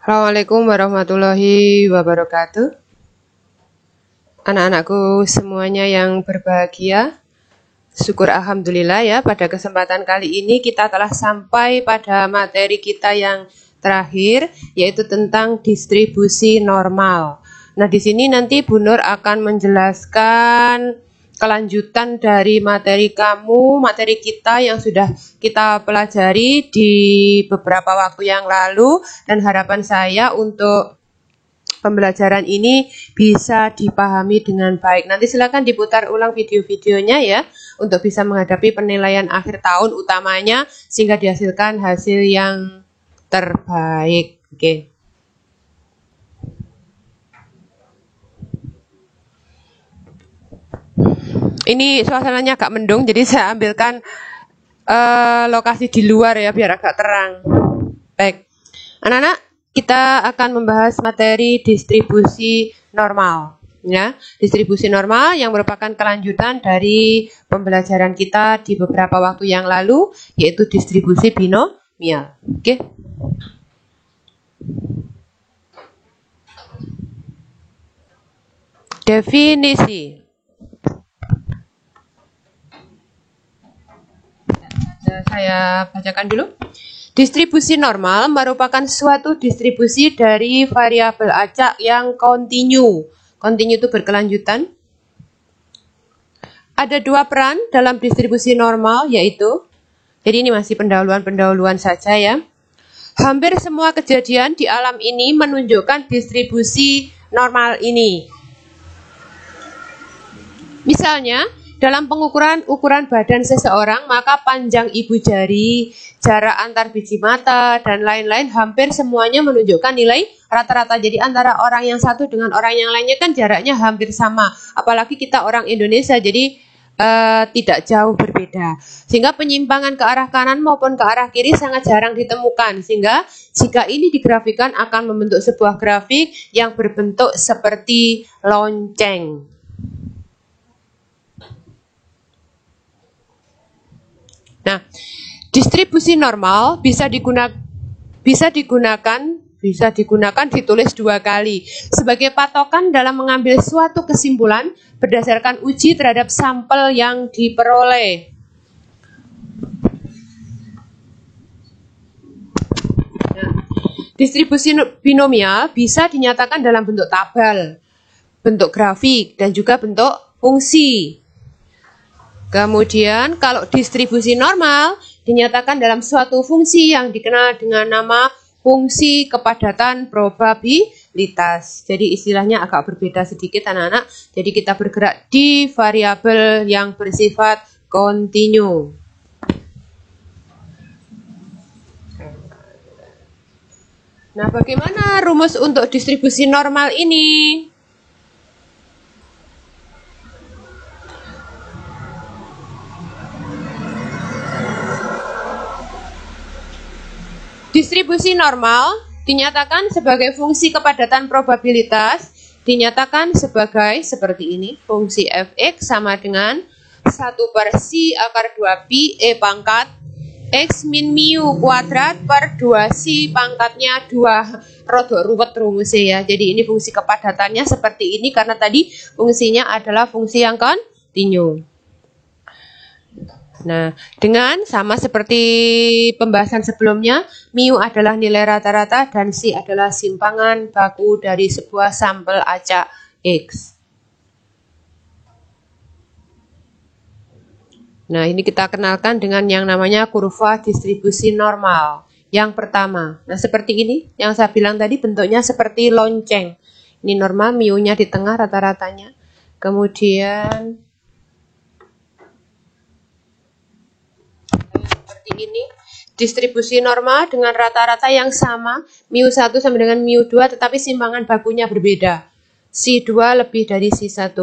Assalamualaikum warahmatullahi wabarakatuh. Anak-anakku semuanya yang berbahagia, syukur alhamdulillah ya, pada kesempatan kali ini kita telah sampai pada materi kita yang terakhir, yaitu tentang distribusi normal. Nah, di sini nanti Bu Nur akan menjelaskan kelanjutan dari materi kita yang sudah kita pelajari di beberapa waktu yang lalu, dan harapan saya untuk pembelajaran ini bisa dipahami dengan baik. Nanti silakan diputar ulang video-videonya ya, untuk bisa menghadapi penilaian akhir tahun utamanya, sehingga dihasilkan hasil yang terbaik. Oke. Ini suasananya agak mendung, jadi saya ambilkan lokasi di luar ya, biar agak terang. Baik, anak-anak, kita akan membahas materi distribusi normal. Ya, distribusi normal yang merupakan kelanjutan dari pembelajaran kita di beberapa waktu yang lalu, yaitu distribusi binomial. Oke. Definisi. Saya bacakan dulu. Distribusi normal merupakan suatu distribusi dari variabel acak yang kontinu. Kontinu itu berkelanjutan. Ada dua peran dalam distribusi normal, yaitu, jadi ini masih pendahuluan saja ya. Hampir semua kejadian di alam ini menunjukkan distribusi normal ini. Misalnya, dalam ukuran badan seseorang, maka panjang ibu jari, jarak antar biji mata, dan lain-lain hampir semuanya menunjukkan nilai rata-rata. Jadi antara orang yang satu dengan orang yang lainnya kan jaraknya hampir sama. Apalagi kita orang Indonesia, jadi tidak jauh berbeda. Sehingga penyimpangan ke arah kanan maupun ke arah kiri sangat jarang ditemukan. Sehingga jika ini digrafikan akan membentuk sebuah grafik yang berbentuk seperti lonceng. Nah, distribusi normal bisa digunakan ditulis dua kali sebagai patokan dalam mengambil suatu kesimpulan berdasarkan uji terhadap sampel yang diperoleh. Nah, distribusi binomial bisa dinyatakan dalam bentuk tabel, bentuk grafik, dan juga bentuk fungsi. Kemudian kalau distribusi normal dinyatakan dalam suatu fungsi yang dikenal dengan nama fungsi kepadatan probabilitas. Jadi istilahnya agak berbeda sedikit anak-anak. Jadi kita bergerak di variabel yang bersifat kontinu. Nah, bagaimana rumus untuk distribusi normal ini? Distribusi normal dinyatakan sebagai fungsi kepadatan probabilitas, dinyatakan sebagai seperti ini. Fungsi fx sama dengan 1/c akar 2pi e pangkat x min mu kuadrat per 2c pangkatnya 2. Rodok ruwet rumusnya ya. Jadi ini fungsi kepadatannya seperti ini karena tadi fungsinya adalah fungsi yang kontinu. Nah, dengan sama seperti pembahasan sebelumnya, mu adalah nilai rata-rata dan c adalah simpangan baku dari sebuah sampel acak X. Nah, ini kita kenalkan dengan yang namanya kurva distribusi normal. Yang pertama, nah seperti ini, yang saya bilang tadi bentuknya seperti lonceng. Ini normal, mu-nya di tengah rata-ratanya. Kemudian ini distribusi normal dengan rata-rata yang sama, mu1 sama dengan mu2, tetapi simpangan bakunya berbeda. C2 lebih dari C1.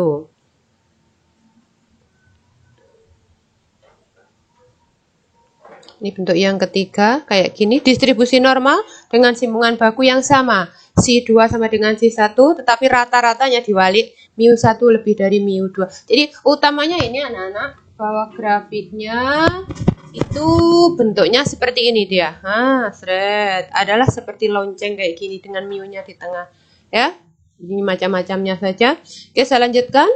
Ini bentuk yang ketiga, kayak gini, distribusi normal dengan simpangan baku yang sama. C2 sama dengan C1, tetapi rata-ratanya diwalik, mu1 lebih dari mu2. Jadi utamanya ini anak-anak, bahwa grafiknya itu bentuknya seperti ini dia. Seret. Adalah seperti lonceng kayak gini dengan mu-nya di tengah. Ya, ini macam-macamnya saja. Oke, saya lanjutkan.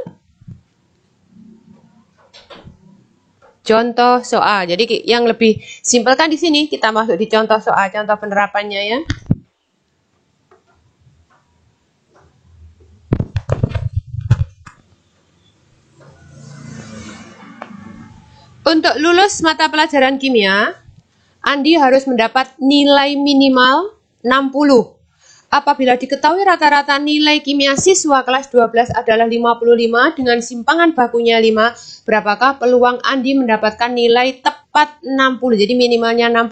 Contoh soal. Jadi yang lebih simpel kan di sini kita masuk di contoh soal, contoh penerapannya ya. Untuk lulus mata pelajaran kimia, Andi harus mendapat nilai minimal 60. Apabila diketahui rata-rata nilai kimia siswa kelas 12 adalah 55 dengan simpangan bakunya 5, berapakah peluang Andi mendapatkan nilai tepat 60? Jadi minimalnya 60,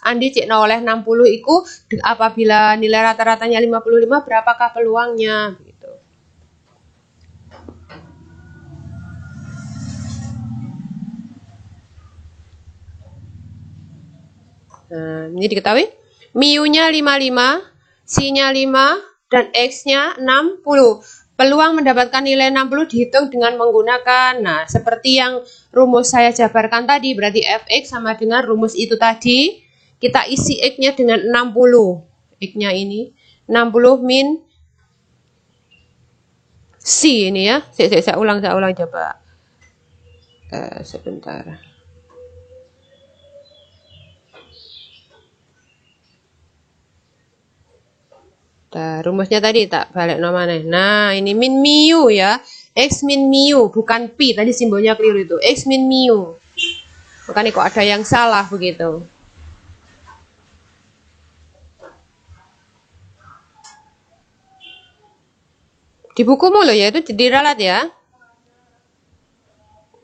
Andi cek oleh 60 itu apabila nilai rata-ratanya 55, berapakah peluangnya? Begitu. Nah, ini diketahui mu-nya 55, C-nya 5, dan X-nya 60. Peluang mendapatkan nilai 60 dihitung dengan menggunakan, nah seperti yang rumus saya jabarkan tadi, berarti Fx sama dengan rumus itu tadi. Kita isi X-nya dengan 60. X-nya ini 60 min C ini ya. Saya ulang coba. Sebentar. Nah, rumusnya tadi tak balik namanya. Nah, ini min mu ya. X min mu, bukan pi. Tadi simbolnya keliru itu. X min mu. Makanya kok ada yang salah begitu. Di bukumu loh ya, itu diralat ya.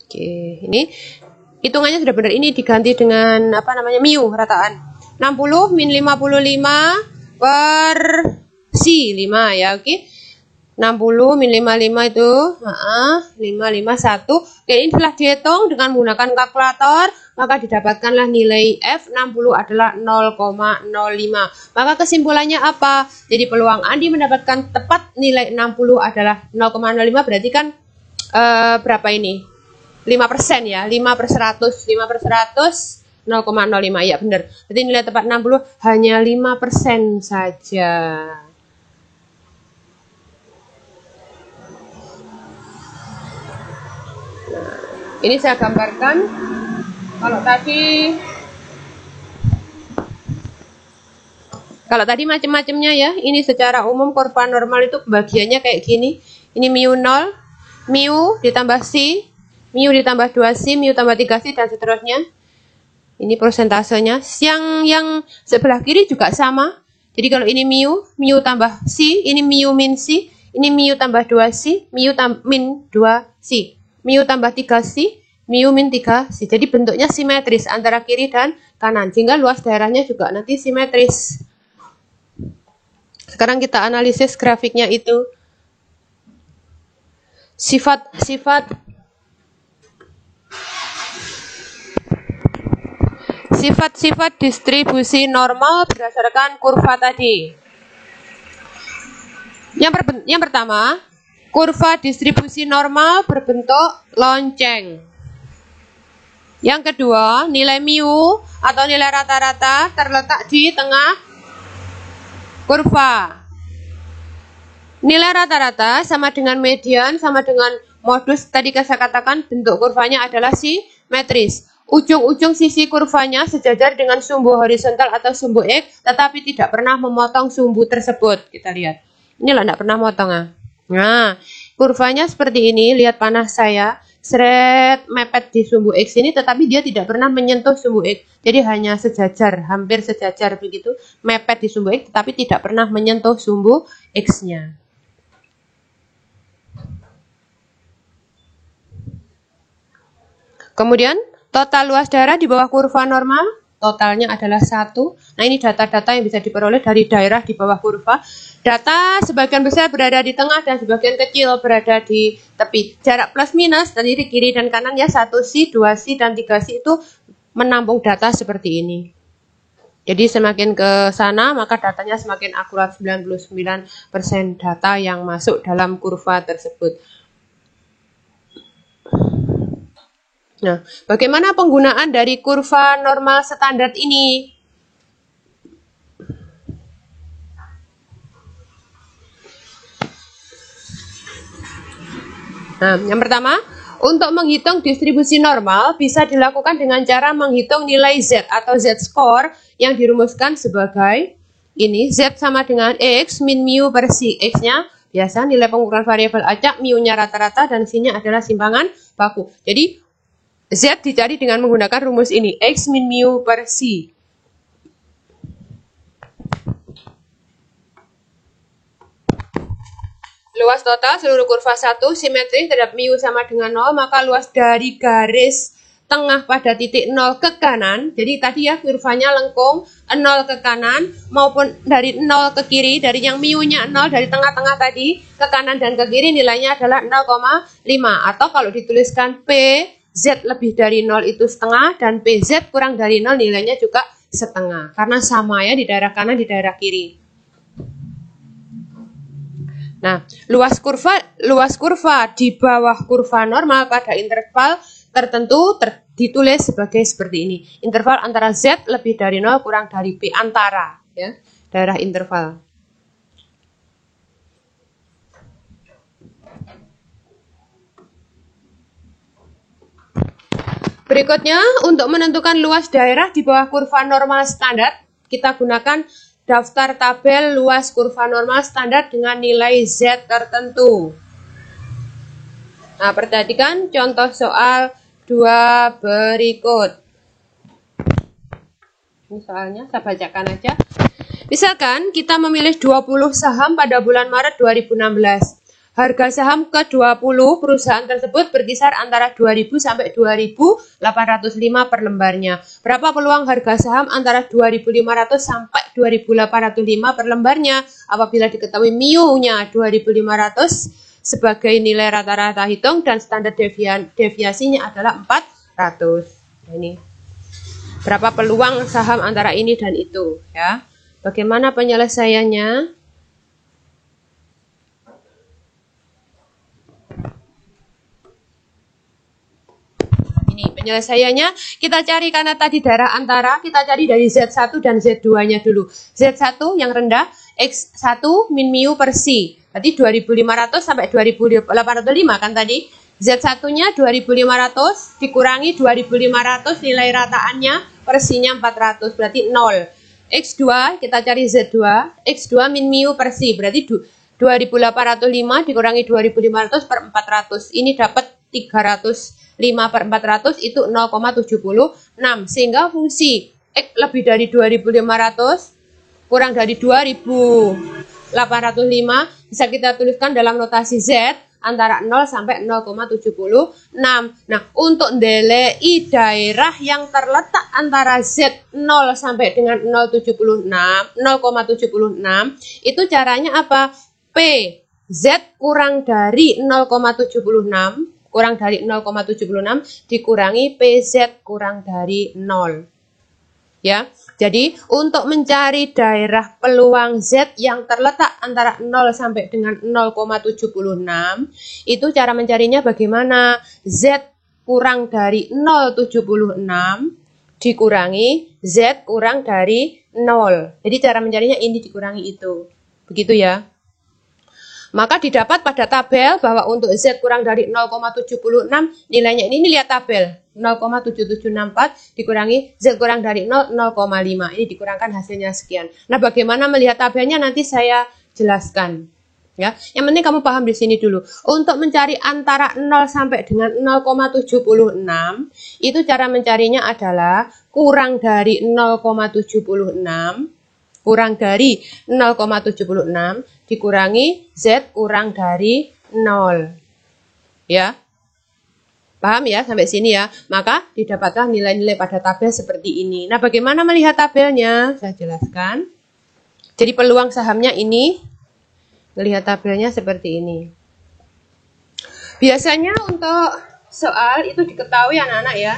Oke, ini hitungannya sudah benar. Ini diganti dengan apa namanya? Mu rataan. 60 min 55 per C 5 ya, oke. 60 min 55 itu 551. Oke, ini telah dihitung dengan menggunakan kalkulator, maka didapatkanlah nilai F60 adalah 0,05. Maka kesimpulannya apa? Jadi peluang Andi mendapatkan tepat nilai 60 adalah 0,05, berarti kan berapa ini? 5% ya, 5 per 100. 5 per 100 0,05 ya benar. Jadi nilai tepat 60 hanya 5% saja. Ini saya gambarkan. Kalau tadi macam-macamnya ya. Ini secara umum kurva normal itu pembagiannya kayak gini. Ini mu 0, mu ditambah C, mu ditambah 2C, mu tambah 3C dan seterusnya. Ini persentasenya. Yang sebelah kiri juga sama. Jadi kalau ini mu tambah C, ini mu min C, ini mu tambah 2C, mu min 2C. Mu tambah 3C, mu min 3C. Jadi bentuknya simetris antara kiri dan kanan. Sehingga luas daerahnya juga nanti simetris. Sekarang kita analisis grafiknya itu. Sifat distribusi normal berdasarkan kurva tadi. Yang pertama, kurva distribusi normal berbentuk lonceng. Yang kedua, nilai mu atau nilai rata-rata terletak di tengah kurva. Nilai rata-rata sama dengan median, sama dengan modus. Tadi saya katakan bentuk kurvanya adalah simetris. Ujung-ujung sisi kurvanya sejajar dengan sumbu horizontal atau sumbu X, tetapi tidak pernah memotong sumbu tersebut. Kita lihat. Inilah tidak pernah motong. Nah, kurvanya seperti ini. Lihat panah saya. Seret mepet di sumbu X ini, tetapi dia tidak pernah menyentuh sumbu X. Jadi hanya sejajar, hampir sejajar begitu. Mepet di sumbu X, tetapi tidak pernah menyentuh sumbu X-nya. Kemudian, total luas daerah di bawah kurva normal, totalnya adalah 1. Nah, ini data-data yang bisa diperoleh dari daerah di bawah kurva. Data sebagian besar berada di tengah dan sebagian kecil berada di tepi. Jarak plus minus dari kiri dan kanan ya 1C, 2C, dan 3C itu menampung data seperti ini. Jadi semakin ke sana maka datanya semakin akurat. 99% data yang masuk dalam kurva tersebut. Nah, bagaimana penggunaan dari kurva normal standar ini? Nah, yang pertama, untuk menghitung distribusi normal bisa dilakukan dengan cara menghitung nilai Z atau Z-score yang dirumuskan sebagai ini. Z sama dengan X min mu per Si. X-nya biasa nilai pengukuran variabel acak, mu-nya rata-rata, dan Si-nya adalah simpangan baku. Jadi, Z dicari dengan menggunakan rumus ini. X min mu per Si. Luas total seluruh kurva 1 simetris terhadap mu sama dengan 0, maka luas dari garis tengah pada titik 0 ke kanan, jadi tadi ya kurvanya lengkung 0 ke kanan maupun dari 0 ke kiri, dari yang mu-nya 0 dari tengah-tengah tadi ke kanan dan ke kiri nilainya adalah 0,5, atau kalau dituliskan P Z lebih dari 0 itu setengah dan PZ kurang dari 0 nilainya juga setengah, karena sama ya di daerah kanan di daerah kiri. Nah, luas kurva di bawah kurva normal pada interval tertentu ditulis sebagai seperti ini. Interval antara Z lebih dari 0 kurang dari P, antara ya, daerah interval. Berikutnya, untuk menentukan luas daerah di bawah kurva normal standar, kita gunakan daftar tabel luas kurva normal standar dengan nilai Z tertentu. Nah, perhatikan contoh soal 2 berikut. Ini soalnya saya bacakan aja. Misalkan kita memilih 20 saham pada bulan Maret 2016. Harga saham ke-20 perusahaan tersebut berkisar antara 2.000 sampai 2.805 per lembarnya. Berapa peluang harga saham antara 2.500 sampai 2.805 per lembarnya? Apabila diketahui mu-nya 2.500 sebagai nilai rata-rata hitung dan standar deviasinya adalah 400. Nah, ini berapa peluang saham antara ini dan itu ya. Bagaimana penyelesaiannya? Penyelesaiannya kita cari, karena tadi daerah antara, kita cari dari Z1 dan Z2-nya dulu. Z1 yang rendah, X1 min mu per Si. Berarti 2.500 sampai 2.805 kan tadi. Z1-nya 2.500 dikurangi 2.500 nilai rataannya per Si-nya 400, berarti 0. X2 kita cari Z2, X2 min mu per Si, berarti 2.805 dikurangi 2.500 per 400. Ini dapat 305 per 400 itu 0,76, sehingga fungsi X lebih dari 2.500 kurang dari 2.805 bisa kita tuliskan dalam notasi Z antara 0 sampai 0,76. Nah, untuk ndelei daerah yang terletak antara Z 0 sampai dengan 0,76 itu caranya apa? P Z kurang dari 0,76 dikurangi PZ kurang dari 0. Ya. Jadi, untuk mencari daerah peluang Z yang terletak antara 0 sampai dengan 0,76, itu cara mencarinya bagaimana? Z kurang dari 0,76 dikurangi Z kurang dari 0. Jadi, cara mencarinya ini dikurangi itu. Begitu ya. Maka didapat pada tabel bahwa untuk Z kurang dari 0,76 nilainya ini lihat tabel 0,7764 dikurangi Z kurang dari 0,5. Ini dikurangkan hasilnya sekian. Nah, bagaimana melihat tabelnya nanti saya jelaskan. Ya, yang penting kamu paham di sini dulu. Untuk mencari antara 0 sampai dengan 0,76 itu cara mencarinya adalah kurang dari 0,76 kurang dari 0,76 dikurangi Z kurang dari 0. Ya. Paham ya sampai sini ya? Maka didapatlah nilai-nilai pada tabel seperti ini. Nah, bagaimana melihat tabelnya? Saya jelaskan. Jadi peluang sahamnya ini, melihat tabelnya seperti ini. Biasanya untuk soal itu diketahui anak-anak ya.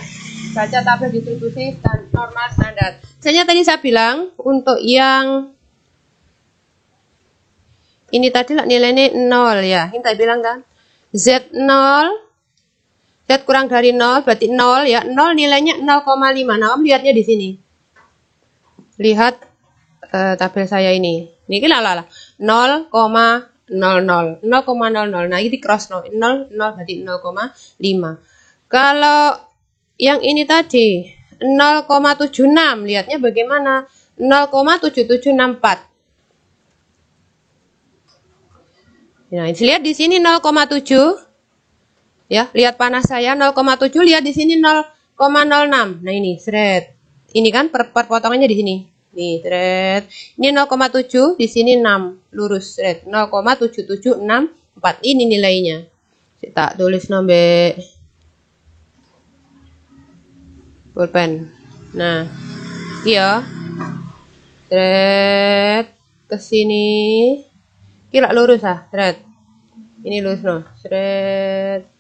Baca tabel distribusi normal standar. Misalnya tadi saya bilang untuk yang ini tadi nilainya 0 ya. Ini tadi bilang kan Z0 Z kurang dari 0 berarti 0 ya. 0 nilainya 0,5. Nah, kamu lihatnya di sini. Lihat tabel saya ini. Ini lah 0,00. Nah, ini di cross 0 berarti 0,5. Kalau yang ini tadi 0,76, lihatnya bagaimana? 0,7764. Nah, lihat di sini 0,7. Ya, lihat panas saya 0,7, lihat di sini 0,06. Nah, ini seret. Ini kan perpotongannya di sini. Nih, seret. Ini 0,7, di sini 6, lurus seret. 0,7764. Ini nilainya. Saya tak tulis nomor pulpen. Nah, iya. Seret ke sini. Kira lurus ah, seret. Ini lurus no. Seret.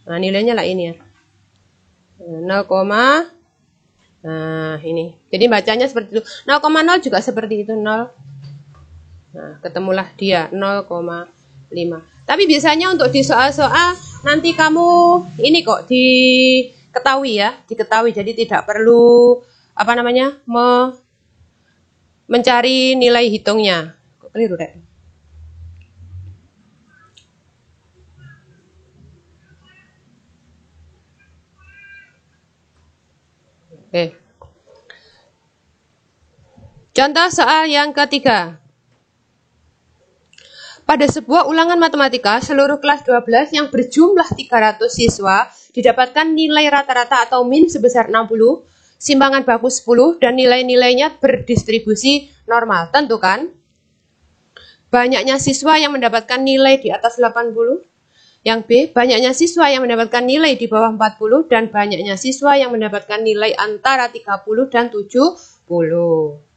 Nah, nilainya lah ini ya. 0, nah, ini. Jadi bacanya seperti itu. 0,0 juga seperti itu, 0. Nah, ketemulah dia 0,5. Tapi biasanya untuk di soal-soal nanti kamu ini kok diketahui ya, diketahui. Jadi tidak perlu apa namanya? Mencari nilai hitungnya. Kok keliru, Rek? Oke. Contoh soal yang ketiga. Pada sebuah ulangan matematika, seluruh kelas 12 yang berjumlah 300 siswa didapatkan nilai rata-rata atau min sebesar 60, simbangan baku 10, dan nilai-nilainya berdistribusi normal. Tentukan banyaknya siswa yang mendapatkan nilai di atas 80, yang B, banyaknya siswa yang mendapatkan nilai di bawah 40, dan banyaknya siswa yang mendapatkan nilai antara 30 dan 70.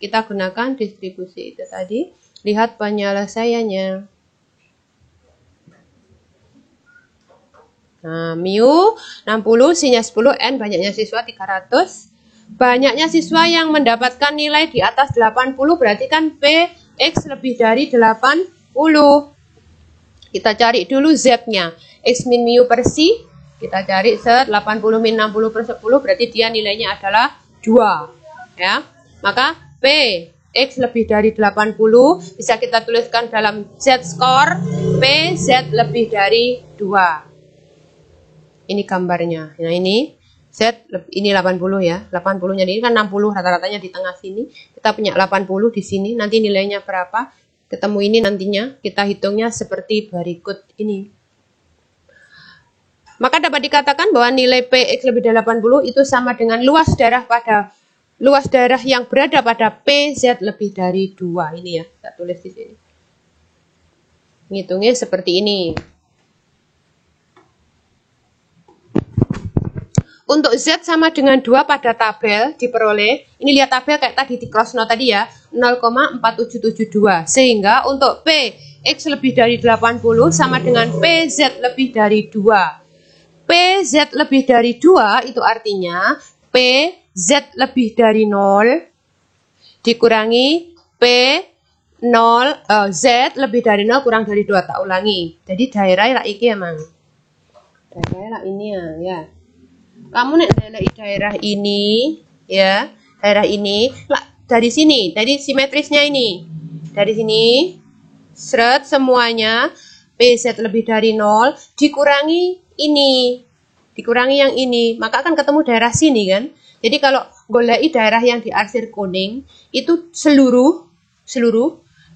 Kita gunakan distribusi itu tadi. Lihat penyelesaiannya. Nah, mu 60, C-nya 10, N banyaknya siswa 300. Banyaknya siswa yang mendapatkan nilai di atas 80, berarti kan P, X lebih dari 80. Kita cari dulu Z-nya. X min mu per C. Kita cari set 80 min 60 per 10. Berarti dia nilainya adalah 2. Ya. Maka P, X lebih dari 80. Bisa kita tuliskan dalam Z-score. P, Z lebih dari 2. Ini gambarnya. Nah, ini Z, ini 80 ya. 80-nya ini kan 60. Rata-ratanya di tengah sini. Kita punya 80 di sini. Nanti nilainya berapa? Ketemu ini nantinya, kita hitungnya seperti berikut ini. Maka dapat dikatakan bahwa nilai PX lebih dari 80 itu sama dengan luas daerah yang berada pada PZ lebih dari 2. Ini ya, saya tulis di sini. Ngitungnya seperti ini. Untuk Z sama dengan 2 pada tabel diperoleh, ini lihat tabel kayak tadi di cross note tadi ya, 0,4772. Sehingga untuk P, X lebih dari 80 sama dengan PZ lebih dari 2. PZ lebih dari 2 itu artinya PZ lebih dari 0 dikurangi Z lebih dari 0 kurang dari 2. Tak ulangi. Jadi daerah lah iki emang. Daerah lah ini ya. Kamu nek daerah ini ya, daerah ini lah, dari sini, dari simetrisnya ini. Dari sini seret semuanya PZ lebih dari 0 dikurangi ini. Dikurangi yang ini, maka akan ketemu daerah sini kan? Jadi kalau goleki daerah yang diarsir kuning itu seluruh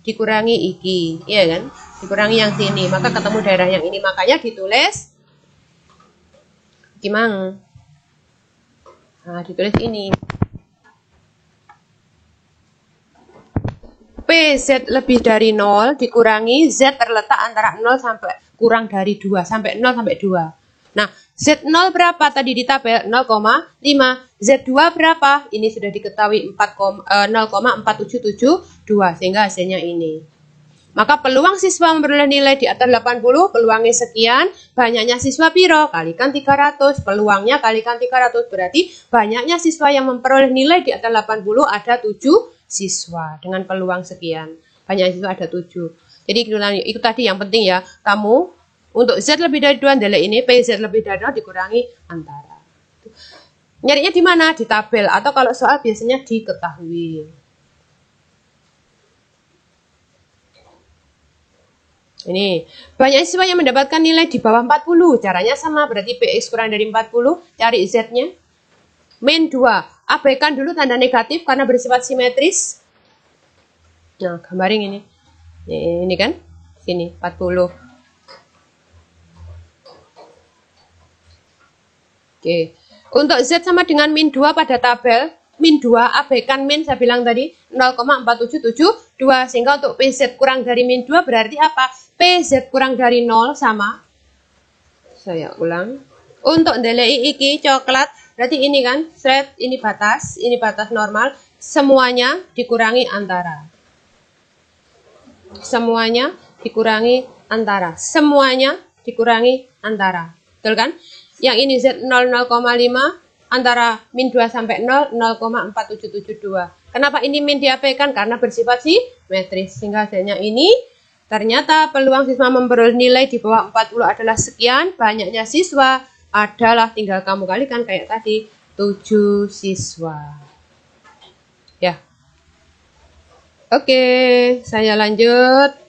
dikurangi iki, ya kan? Dikurangi yang sini, maka ketemu daerah yang ini. Makanya ditulis gimana? Nah, ditulis ini. PZ lebih dari 0 dikurangi Z terletak antara 0 sampai kurang dari 2. Sampai 0 sampai 2. Nah, Z0 berapa tadi di tabel? 0,5. Z2 berapa? Ini sudah diketahui 0,4772. Sehingga hasilnya ini. Maka peluang siswa memperoleh nilai di atas 80, peluangnya sekian, banyaknya siswa piro, kalikan 300, peluangnya kalikan 300, berarti banyaknya siswa yang memperoleh nilai di atas 80 ada 7 siswa, dengan peluang sekian, banyak siswa ada 7. Jadi itu tadi yang penting ya, kamu Untuk Z lebih dari 2 nilai ini, PZ lebih dari 0 dikurangi antara. Nyarinya di mana? Di tabel, atau kalau soal biasanya diketahui. Ini, banyak siswa yang mendapatkan nilai di bawah 40. Caranya sama, berarti PX kurang dari 40, cari Z-nya. Min 2, abaikan dulu tanda negatif karena bersifat simetris. Nah, gambarin ini. Ini kan, sini 40. Oke, untuk Z sama dengan min 2 pada tabel. Min 2, abaikan min, saya bilang tadi 0,4772, sehingga untuk PZ kurang dari min 2 berarti apa? PZ kurang dari 0 sama, saya ulang, untuk nilai iki coklat, berarti ini kan, thread, ini batas normal, semuanya dikurangi antara. Semuanya dikurangi antara. Semuanya dikurangi antara. Betul kan? Yang ini Z 0,5 antara min 2 sampai 0, 0,4772. Kenapa ini min diabaikan? Karena bersifat simetris. Sehingga hasilnya ini, ternyata peluang siswa memperoleh nilai di bawah 40 adalah sekian. Banyaknya siswa adalah, tinggal kamu kalikan kayak tadi, 7 siswa. Ya. Oke, saya lanjut.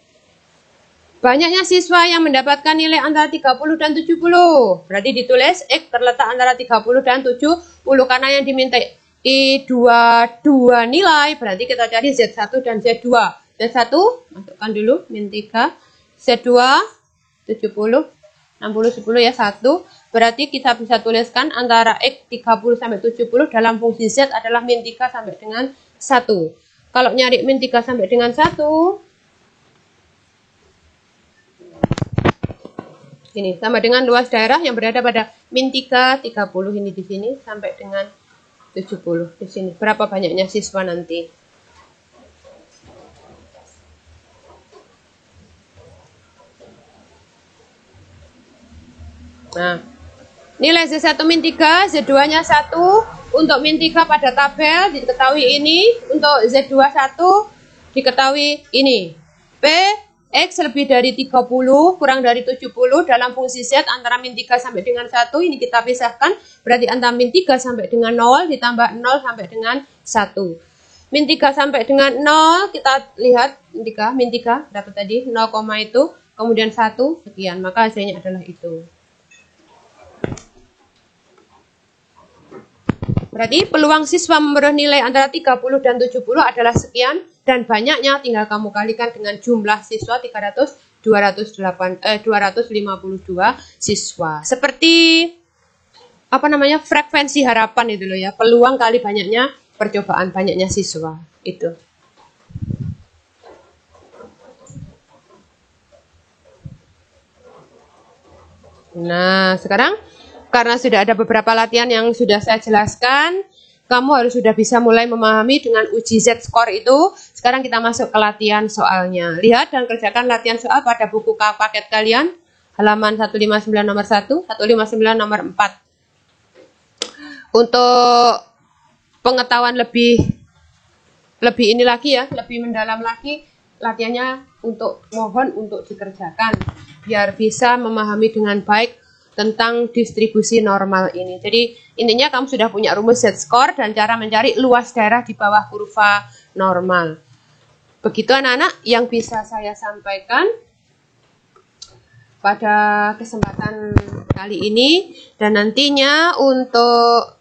Banyaknya siswa yang mendapatkan nilai antara 30 dan 70. Berarti ditulis X terletak antara 30 dan 70. Karena yang diminta I22 nilai. Berarti kita cari Z1 dan Z2. Z1, masukkan dulu, min 3. Z2, 70. 60, 10 ya, 1. Berarti kita bisa tuliskan antara X 30 sampai 70 dalam fungsi Z adalah min 3 sampai dengan 1. Kalau nyari min 3 sampai dengan 1, ini sama dengan luas daerah yang berada pada min 3, 30 ini di sini sampai dengan 70 di sini. Berapa banyaknya siswa nanti? Nah, nilai Z1 min 3, Z2-nya 1. Untuk min 3 pada tabel diketahui ini. Untuk Z2 1 diketahui ini. P X lebih dari 30 kurang dari 70 dalam fungsi Z antara min 3 sampai dengan 1. Ini kita pisahkan. Berarti antara min 3 sampai dengan 0 ditambah 0 sampai dengan 1. Min 3 sampai dengan 0 kita lihat min 3 dapat tadi 0, itu kemudian 1 sekian. Maka hasilnya adalah itu. Berarti peluang siswa memperoleh nilai antara 30 dan 70 adalah sekian. Dan banyaknya tinggal kamu kalikan dengan jumlah siswa 252 siswa. Seperti apa namanya, frekuensi harapan itu loh ya. Peluang kali banyaknya percobaan, banyaknya siswa. Itu. Nah, sekarang karena sudah ada beberapa latihan yang sudah saya jelaskan, kamu harus sudah bisa mulai memahami dengan uji Z-score itu. Sekarang kita masuk ke latihan soalnya. Lihat dan kerjakan latihan soal pada buku paket kalian. Halaman 159 nomor 1, 159 nomor 4. Untuk pengetahuan lebih ini lagi ya, lebih mendalam lagi, latihannya mohon untuk dikerjakan. Biar bisa memahami dengan baik tentang distribusi normal ini. Jadi intinya kamu sudah punya rumus Z-score dan cara mencari luas daerah di bawah kurva normal. Begitu anak-anak yang bisa saya sampaikan pada kesempatan kali ini. Dan nantinya untuk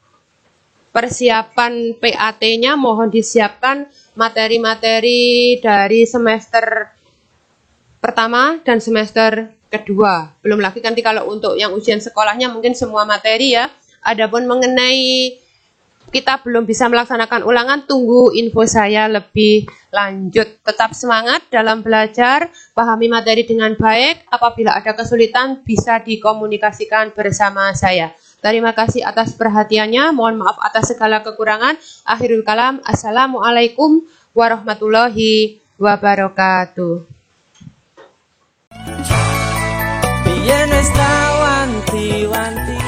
persiapan PAT-nya mohon disiapkan materi-materi dari semester pertama dan semester kedua. Belum lagi nanti kalau untuk yang ujian sekolahnya mungkin semua materi ya. Adapun mengenai kita belum bisa melaksanakan ulangan, tunggu info saya lebih lanjut. Tetap semangat dalam belajar, pahami materi dengan baik. Apabila ada kesulitan bisa dikomunikasikan bersama saya. Terima kasih atas perhatiannya. Mohon maaf atas segala kekurangan. Akhirul kalam. Assalamualaikum warahmatullahi wabarakatuh. Yen wis wanti-wanti